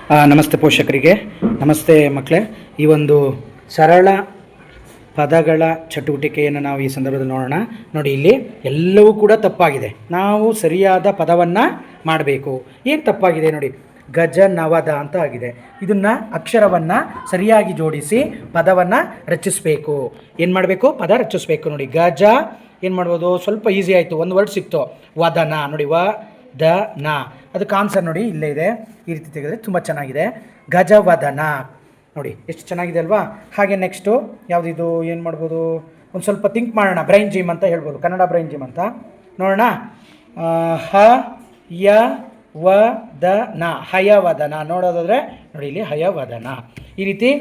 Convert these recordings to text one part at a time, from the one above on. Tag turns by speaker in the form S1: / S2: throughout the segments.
S1: ನಮಸ್ತೆ ಪೋಷಕರಿಗೆ, ನಮಸ್ತೆ ಮಕ್ಕಳೇ. ಈ ಒಂದು ಸರಳ ಪದಗಳ ಚಟುವಟಿಕೆಯನ್ನು ನಾವು ಈ ಸಂದರ್ಭದಲ್ಲಿ ನೋಡೋಣ. ನೋಡಿ, ಇಲ್ಲಿ ಎಲ್ಲವೂ ಕೂಡ ತಪ್ಪಾಗಿದೆ. ನಾವು ಸರಿಯಾದ ಪದವನ್ನು ಮಾಡಬೇಕು. ಏನು ತಪ್ಪಾಗಿದೆ ನೋಡಿ, ಗಜನವದ ಅಂತ ಆಗಿದೆ. ಇದನ್ನು ಅಕ್ಷರವನ್ನು ಸರಿಯಾಗಿ ಜೋಡಿಸಿ ಪದವನ್ನು ರಚಿಸಬೇಕು. ಏನು ಮಾಡಬೇಕು? ಪದ ರಚಿಸಬೇಕು. ನೋಡಿ, ಗಜ ಏನು ಮಾಡ್ಬೋದು? ಸ್ವಲ್ಪ ಈಸಿ ಆಯಿತು, ಒಂದು ವರ್ಡ್ ಸಿಕ್ತು, ವದನ. ನೋಡಿ, ನ ಅದಕ್ಕೆ ಆನ್ಸರ್ ನೋಡಿ ಇಲ್ಲೇ ಇದೆ. ಈ ರೀತಿ ತೆಗೆದರೆ ತುಂಬ ಚೆನ್ನಾಗಿದೆ. ಗಜವದನ ನೋಡಿ ಎಷ್ಟು ಚೆನ್ನಾಗಿದೆ ಅಲ್ವಾ? ಹಾಗೆ ನೆಕ್ಸ್ಟು ಯಾವುದಿದು? ಏನು ಮಾಡ್ಬೋದು? ಒಂದು ಸ್ವಲ್ಪ ಥಿಂಕ್ ಮಾಡೋಣ. ಬ್ರೈನ್ ಜಿಮ್ ಅಂತ ಹೇಳ್ಬೋದು, ಕನ್ನಡ ಬ್ರೈನ್ ಜಿಮ್ ಅಂತ ನೋಡೋಣ. ಹಯವದನ, ಹಯವದನ ನೋಡೋದಾದರೆ ನೋಡಿ ಇಲ್ಲಿ ಹಯವದನ. ಈ ರೀತಿ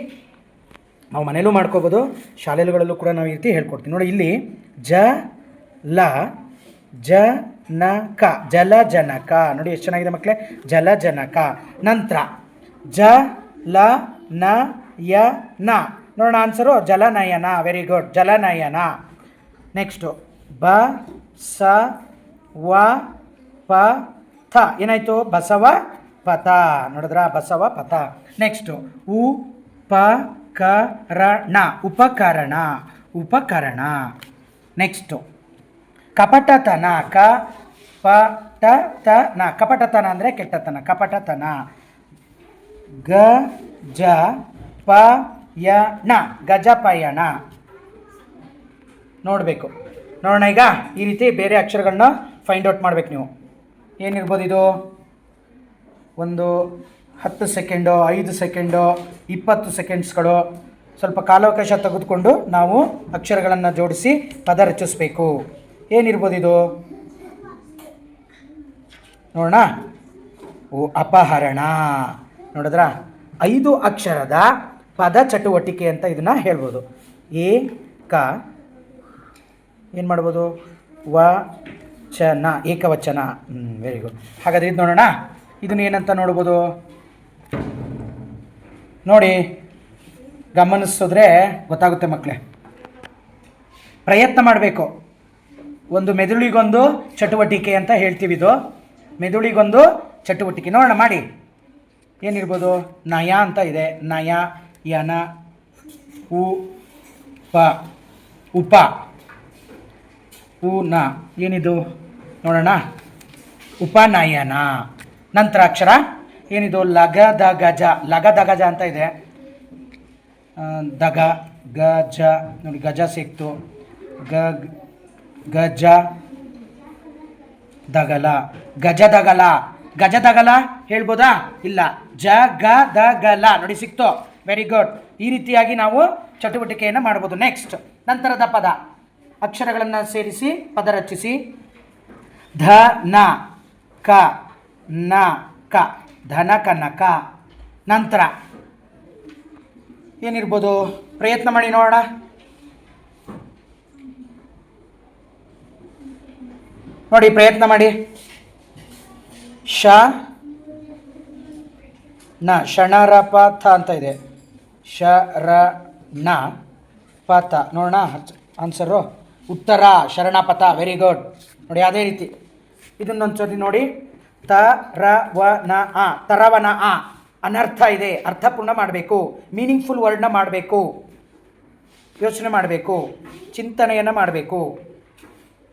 S1: ನಾವು ಮನೇಲೂ ಮಾಡ್ಕೋಬೋದು, ಶಾಲೆಗಳಲ್ಲೂ ಕೂಡ ನಾವು ಈ ರೀತಿ ಹೇಳ್ಕೊಡ್ತೀವಿ. ನೋಡಿ, ಇಲ್ಲಿ ಜನಕ, ಜಲಜನಕ. ನೋಡಿ ಎಷ್ಟು ಚೆನ್ನಾಗಿದೆ ಮಕ್ಕಳೇ, ಜಲಜನಕ. ನಂತರ ಜಲನಯನ ನೋಡೋಣ ಆನ್ಸರು, ಜಲನಯನ. ವೆರಿ ಗುಡ್, ಜಲನಯನ. ನೆಕ್ಸ್ಟು ಬಸವಪಥ. ಏನಾಯಿತು? ಬಸವ ಪಥ. ನೋಡಿದ್ರಾ? ಬಸವ ಪಥ. ನೆಕ್ಸ್ಟು ಉಪಕರಣ, ಉಪಕರಣ, ಉಪಕರಣ. ನೆಕ್ಸ್ಟು ಕಪಟತನ, ಕಪಟತನ. ಕಪಟತನ ಅಂದರೆ ಕೆಟ್ಟತನ, ಕಪಟತನ. ಗಜಪಯಣ, ಗಜಪಯಣ. ನೋಡಬೇಕು. ನೋಡೋಣ ಈಗ ಈ ರೀತಿ ಬೇರೆ ಅಕ್ಷರಗಳನ್ನ ಫೈಂಡ್ ಔಟ್ ಮಾಡಬೇಕು ನೀವು. ಏನಿರ್ಬೋದು ಇದು? ಒಂದು 10 ಸೆಕೆಂಡು, 5 ಸೆಕೆಂಡು, 20 ಸೆಕೆಂಡ್ಸ್ಗಳು. ಸ್ವಲ್ಪ ಕಾಲಾವಕಾಶ ತೆಗೆದುಕೊಂಡು ನಾವು ಅಕ್ಷರಗಳನ್ನು ಜೋಡಿಸಿ ಪದ ರಚಿಸಬೇಕು. ಏನಿರ್ಬೋದು ಇದು? ನೋಡೋಣ. ಅಪಹರಣ. ನೋಡಿದ್ರಾ? 5 ಅಕ್ಷರದ ಪದ ಚಟುವಟಿಕೆ ಅಂತ ಇದನ್ನು ಹೇಳ್ಬೋದು. ಏನು ಮಾಡ್ಬೋದು? ವಚನ, ಏಕವಚನ. Very good. ಹಾಗಾದರೆ ಇದು ನೋಡೋಣ. ಇದನ್ನು ಏನಂತ ನೋಡ್ಬೋದು? ನೋಡಿ, ಗಮನಿಸಿದ್ರೆ ಗೊತ್ತಾಗುತ್ತೆ ಮಕ್ಕಳೇ. ಪ್ರಯತ್ನ ಮಾಡಬೇಕು. ಒಂದು ಮೆದುಳಿಗೊಂದು ಚಟುವಟಿಕೆ ಅಂತ ಹೇಳ್ತೀವಿ. ಇದು ಮೆದುಳಿಗೊಂದು ಚಟುವಟಿಕೆ. ನೋಡೋಣ, ಮಾಡಿ. ಏನಿರ್ಬೋದು? ನಯ ಅಂತ ಇದೆ. ನಯ, ಯನ, ಉಪ, ನ. ಏನಿದು? ನೋಡೋಣ. ಉಪನಯನ. ನಂತರ ಅಕ್ಷರ ಏನಿದು? ಲಗದ ಗಜ, ಲಗದ ಗಜ ಅಂತ ಇದೆ. ದಗ, ಗಜ. ನೋಡಿ, ಗಜ ಸಿಕ್ತು. ಗಜ ದಗಲ, ಗಜದಗಲ. ಗಜದಗಲ ಹೇಳ್ಬೋದಾ? ಇಲ್ಲ. ಜಗದಗಲ. ನೋಡಿ, ಸಿಕ್ತು. Very good. ಈ ರೀತಿಯಾಗಿ ನಾವು ಚಟುವಟಿಕೆಯನ್ನು ಮಾಡ್ಬೋದು. ನೆಕ್ಸ್ಟ್, ನಂತರದ ಪದ ಅಕ್ಷರಗಳನ್ನು ಸೇರಿಸಿ ಪದ ರಚಿಸಿ. ಧನ ಕ ನ ಕ, ಧನ ಕನಕ. ನಂತರ ಏನಿರ್ಬೋದು? ಪ್ರಯತ್ನ ಮಾಡಿ ನೋಡೋಣ. ನೋಡಿ, ಪ್ರಯತ್ನ ಮಾಡಿ. ನ, ಶರಣರಪಥ ಅಂತ ಇದೆ. ಶರಣ ಪಥ. ನೋಡೋಣ ಆನ್ಸರು, ಉತ್ತರ ಶರಣಪಥ. Very good. ನೋಡಿ, ಅದೇ ರೀತಿ ಇದನ್ನೊಂದ್ಸರಿ ನೋಡಿ. ತರವನ ಆ, ತರವನ ಆ. ಅನರ್ಥ ಇದೆ, ಅರ್ಥಪೂರ್ಣ ಮಾಡಬೇಕು. ಮೀನಿಂಗ್ಫುಲ್ ವರ್ಡ್ನ ಮಾಡಬೇಕು. ಯೋಚನೆ ಮಾಡಬೇಕು, ಚಿಂತನೆಯನ್ನು ಮಾಡಬೇಕು,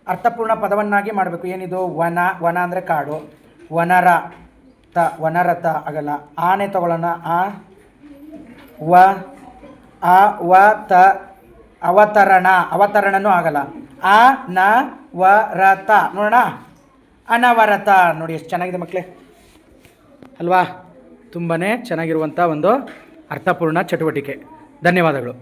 S1: ಅರ್ಥಪೂರ್ಣ ಪದವನ್ನಾಗಿ ಮಾಡಬೇಕು. ಏನಿದು? ವನ, ವನ ಅಂದರೆ ಕಾಡು. ವನರ ತ, ವನರಥ ಆಗಲ್ಲ. ಆನೆ ತಗೊಳ್ಳೋಣ. ಅವತರಣ, ಅವತರಣನೂ ಆಗಲ್ಲ. ಅನವರತ. ನೋಡೋಣ. ಅನವರತ. ನೋಡಿ ಎಷ್ಟು ಚೆನ್ನಾಗಿದೆ ಮಕ್ಕಳೇ ಅಲ್ವಾ? ತುಂಬಾ ಚೆನ್ನಾಗಿರುವಂಥ ಒಂದು ಅರ್ಥಪೂರ್ಣ ಚಟುವಟಿಕೆ. ಧನ್ಯವಾದಗಳು.